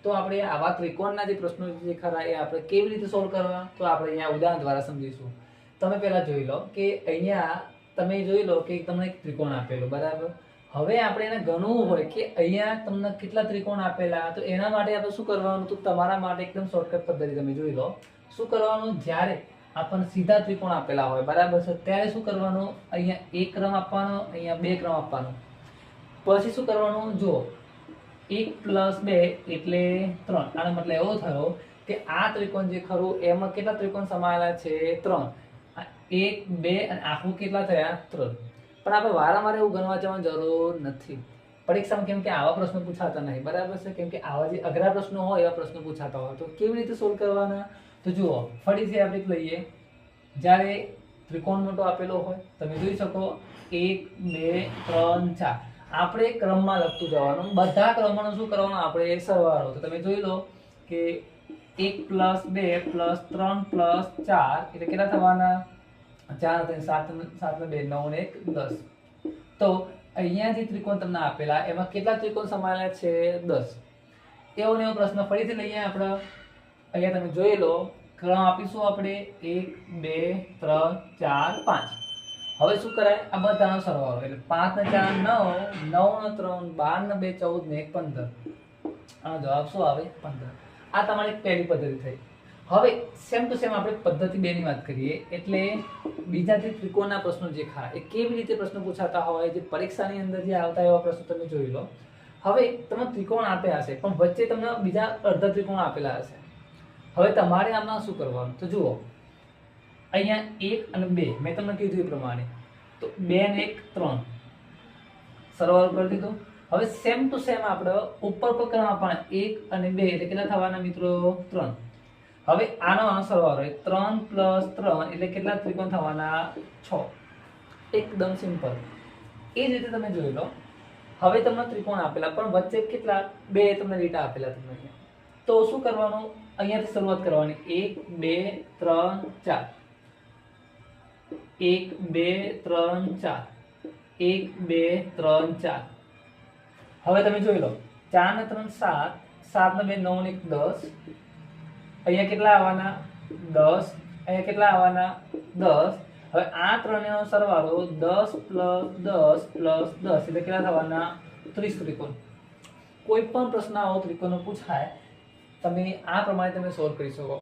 તો આપણે આવા ત્રિકોણના જે પ્રશ્નો જે ખરા એ આપણે કેવી રીતે સોલ્વ કરવા, તો આપણે અહીંયા ઉદાહરણ દ્વારા સમજીશું. તમે પહેલા જોઈ લો કે અહીંયા તમે જોઈ લો કે તમને એક ત્રિકોણ આપેલો, બરાબર. હવે આપણે એને ગણવું હોય કે અહીંયા તમને કેટલા ત્રિકોણ આપેલા, તો એના માટે આપણે શું કરવાનું, તો તમારા માટે એકદમ શોર્ટકટ પદ્ધતિ તમે જોઈ લો. શું કરવાનું, જ્યારે આપણને સીધા ત્રિકોણ આપેલા હોય, બરાબર છે, ત્યારે શું કરવાનું, અહીંયા એક ક્રમ આપવાનો, અહીંયા બે ક્રમ આપવાનો. પછી શું કરવાનું, જો 1 + 2 એટલે 3. આનો મતલબ એવો થયો કે આ ત્રિકોણ જે ખરું એમાં કેટલા ત્રિકોણ સમાયેલા છે, 3. 1 2 અને આખું કેટલા થયા, 3. પણ આપણે વારંવાર એવું ગણવા જવાની જરૂર નથી પરીક્ષામાં, કેમ કે આવા પ્રશ્નો પૂછાતા નહીં, બરાબર છે. કેમ કે આવા જે અઘરા પ્રશ્નો હોય એવા પ્રશ્નો પૂછાતા હોય. તો કેવી રીતે સોલ્વ કરવાના, તો જુઓ ફરીથી આપણે લઈએ. જ્યારે ત્રિકોણ મોટો આપેલો હોય, તમે જોઈ શકો 1 2 3 4, આપણે ક્રમમાં લખતું જવાનું. બધા ક્રમોનો શું કરવાનું, આપણે સરવાળો. તો તમે જોઈ લો કે 1 + 2 + 3 + 4 એટલે કેટલા થવાના, 4 3 7 7 2 9 ને 1 10. તો અહીંયા જે ત્રિકોણ તમને આપેલા એમાં કેટલા ત્રિકોણ સમાયેલા છે, 10. એવો ને એવો પ્રશ્ન ફરીથી લઈએ આપણે. અહીંયા તમે જોઈ લો ક્રમ આપીશું આપણે 1 2 3 4 5. હવે શું કરાય, આ બધાનો સરવાળો એટલે 5 ને 4 9, 9 ને 3 12 ને 2 14 ને 1 15. આનો જવાબ શું આવે, 15. આ તમારી પહેલી પદ્ધતિ થઈ. હવે સેમ ટુ સેમ આપણે પદ્ધતિ 2 ની વાત કરીએ. એટલે બીજા જે ત્રિકોણના પ્રશ્નો જે ખરા એ કેવી રીતે પ્રશ્નો પૂછાતા હોય, જે પરીક્ષાની અંદર જે આવતા એવા પ્રશ્નો તમે જોઈ લો. હવે તમને ત્રિકોણ આપ્યા હશે પણ વચ્ચે તમને બીજા અર્ધ ત્રિકોણ આપેલા હશે. હવે તમારે આમાં શું કરવાનું, તો જુઓ અહીંયા 1 અને 2 મેં તમને કીધું એ પ્રમાણે, તો 2 ને 1 3 સરવાળો કરી દીધો. હવે સેમ ટુ સેમ આપણે ઉપર પર ક્રમ આપવાના 1 અને 2 એટલે કેટલા થવાના મિત્રો, 3. હવે આનો સરવાળો 3 + 3 એટલે કેટલા ત્રિકોણ થવાના, 6. એકદમ સિમ્પલ. એ જ રીતે તમે જોઈ લો. હવે તમને ત્રિકોણ આપેલા પણ વચ્ચે કેટલા, 2 તમને લીટા આપેલા તમને. તો શું કરવાનું, અહીંયાથી શરૂઆત કરવાની 1 2 3 4, 1 2 3 4, 1 2 3 4. હવે તમે જોઈ લો 4 ને 3 7, 7 ને 2 9 ને 1 10. અહીંયા કેટલા આવવાના, 10. અહીંયા કેટલા આવવાના, 10. હવે આ ત્રણેયનો સરવાળો 10 + 10 + 10 એટલે કેટલા થવાના, 30 ત્રિકોણ. કોઈ પણ પ્રશ્ન આવો ત્રિકોણનો પૂછાય, તમે આ પ્રમાણે તમે સોલ્વ કરી શકો.